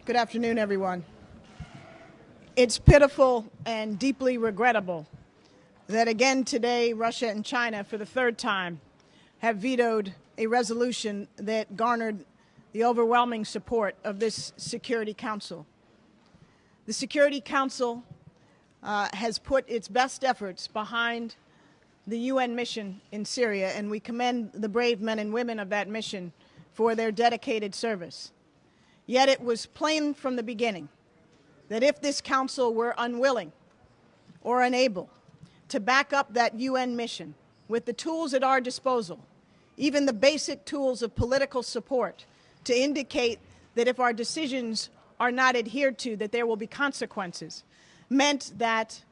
Good afternoon, everyone. It's pitiful and deeply regrettable that again today Russia and China, for the third time, have vetoed a resolution that garnered the overwhelming support of this Security Council. The Security Council has put its best efforts behind the UN mission in Syria, and we commend the brave men and women of that mission for their dedicated service. Yet it was plain from the beginning that if this council were unwilling or unable to back up that UN mission with the tools at our disposal, even the basic tools of political support, to indicate that if our decisions are not adhered to, that there will be consequences, meant that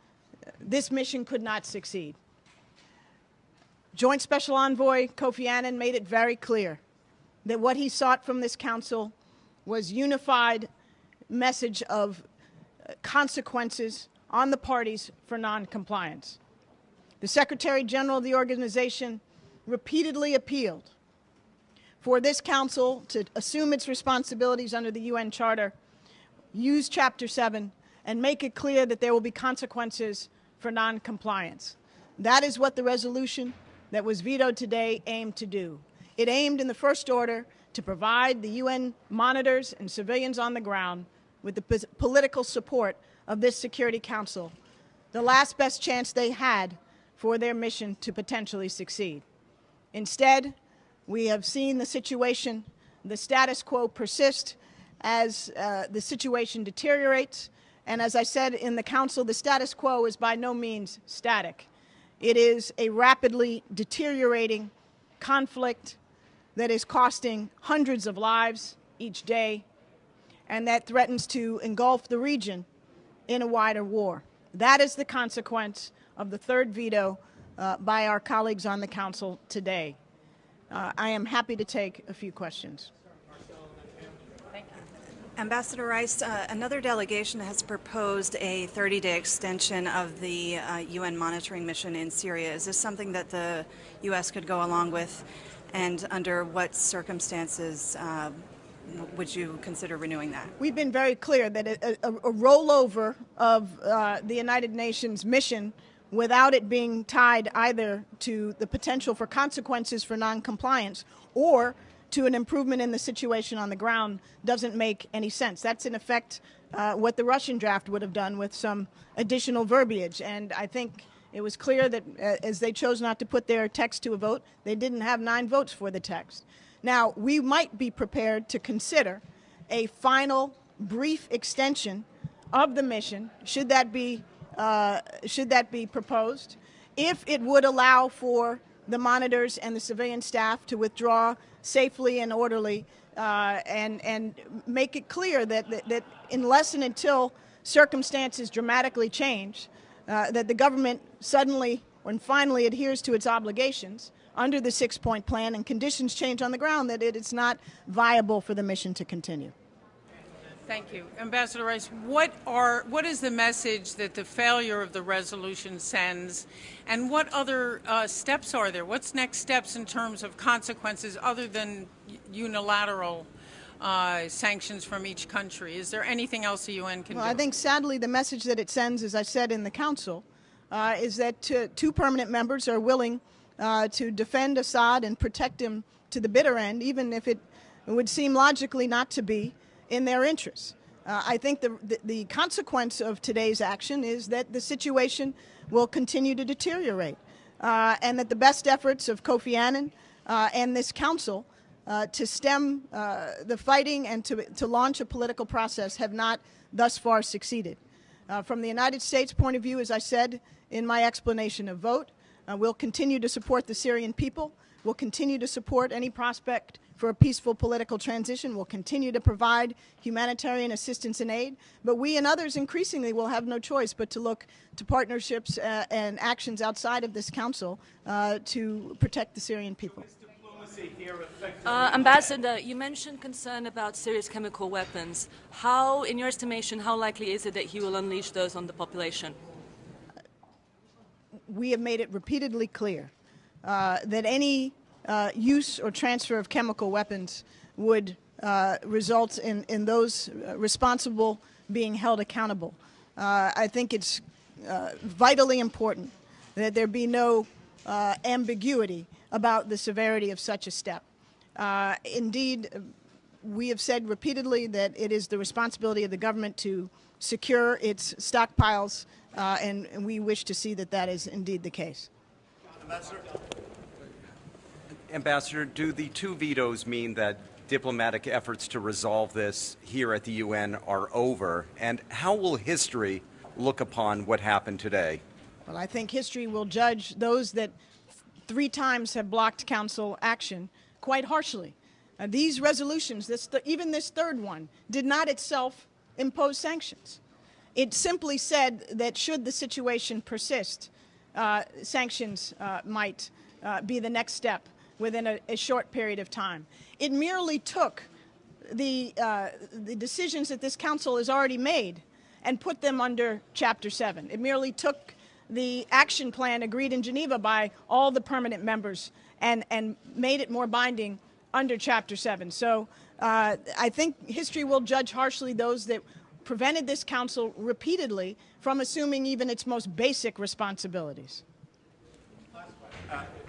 this mission could not succeed. Joint Special Envoy Kofi Annan made it very clear that what he sought from this council was unified message of consequences on the parties for non-compliance. The Secretary General of the organization repeatedly appealed for this council to assume its responsibilities under the UN Charter, use Chapter 7, and make it clear that there will be consequences for non-compliance. That is what the resolution that was vetoed today aimed to do. It aimed in the first order to provide the UN monitors and civilians on the ground with the political support of this Security Council, the last best chance they had for their mission to potentially succeed. Instead, we have seen the situation, the status quo persist as the situation deteriorates. And as I said in the Council, the status quo is by no means static. It is a rapidly deteriorating conflict that is costing hundreds of lives each day and that threatens to engulf the region in a wider war. That is the consequence of the third veto by our colleagues on the Council today. I am happy to take a few questions. Thank you. Ambassador Rice, another delegation has proposed a 30-day extension of the UN monitoring mission in Syria. Is this something that the U.S. could go along with, and under what circumstances would you consider renewing that? We've been very clear that a rollover of the United Nations mission without it being tied either to the potential for consequences for noncompliance or to an improvement in the situation on the ground doesn't make any sense. That's in effect what the Russian draft would have done with some additional verbiage. And I think it was clear that as they chose not to put their text to a vote, they didn't have 9 votes for the text. Now, we might be prepared to consider a final brief extension of the mission, should that be proposed, if it would allow for the monitors and the civilian staff to withdraw safely and orderly, and make it clear that unless and until circumstances dramatically change, that the government suddenly and finally adheres to its obligations under the 6-point plan and conditions change on the ground, that it is not viable for the mission to continue. Thank you. Ambassador Rice, what is the message that the failure of the resolution sends, and what other steps are there? What's next steps in terms of consequences other than unilateral sanctions from each country? Is there anything else the UN can do? I think sadly the message that it sends, as I said in the Council, is that 2 permanent members are willing to defend Assad and protect him to the bitter end, even if it would seem logically not to be in their interests. I think the consequence of today's action is that the situation will continue to deteriorate, and that the best efforts of Kofi Annan and this Council to stem the fighting and to launch a political process have not thus far succeeded. From the United States point of view, as I said in my explanation of vote, we'll continue to support the Syrian people. We'll continue to support any prospect for a peaceful political transition. We'll continue to provide humanitarian assistance and aid. But we and others increasingly will have no choice but to look to partnerships and actions outside of this Council to protect the Syrian people. Ambassador, you mentioned concern about Syria's chemical weapons. How, in your estimation, how likely is it that he will unleash those on the population? We have made it repeatedly clear that any use or transfer of chemical weapons would result in those responsible being held accountable. I think it's vitally important that there be no ambiguity about the severity of such a step. Indeed, we have said repeatedly that it is the responsibility of the government to secure its stockpiles, and we wish to see that that is indeed the case. Ambassador, do the two vetoes mean that diplomatic efforts to resolve this here at the UN are over? And how will history look upon what happened today? Well, I think history will judge those that 3 times have blocked Council action quite harshly. These resolutions, even this third one, did not itself impose sanctions. It simply said that should the situation persist, sanctions might be the next step within a short period of time. It merely took the decisions that this Council has already made and put them under Chapter 7. It merely took the action plan agreed in Geneva by all the permanent members and made it more binding under Chapter 7. So I think history will judge harshly those that prevented this Council repeatedly from assuming even its most basic responsibilities.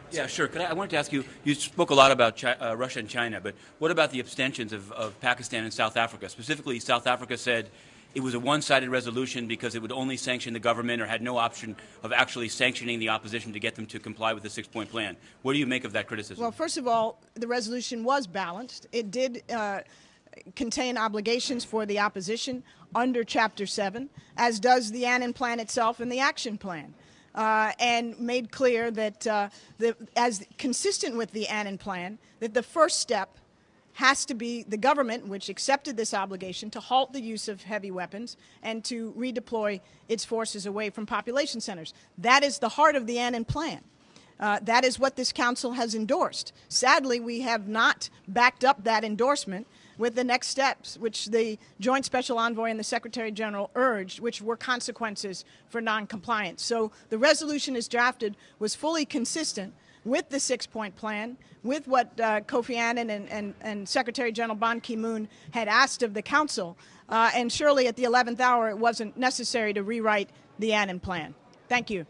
Yeah, sure. I wanted to ask you, you spoke a lot about Russia and China, but what about the abstentions of Pakistan and South Africa? Specifically, South Africa said it was a one-sided resolution because it would only sanction the government or had no option of actually sanctioning the opposition to get them to comply with the 6-point plan. What do you make of that criticism? Well, first of all, the resolution was balanced. It did contain obligations for the opposition under Chapter 7, as does the Annan Plan itself and the Action Plan. And made clear that, as consistent with the Annan Plan, that the first step has to be the government, which accepted this obligation, to halt the use of heavy weapons and to redeploy its forces away from population centers. That is the heart of the Annan Plan. That is what this Council has endorsed. Sadly, we have not backed up that endorsement with the next steps, which the Joint Special Envoy and the Secretary General urged, which were consequences for noncompliance. So the resolution as drafted was fully consistent with the 6-point plan, with what Kofi Annan and Secretary General Ban Ki-moon had asked of the Council. And surely at the 11th hour, it wasn't necessary to rewrite the Annan Plan. Thank you.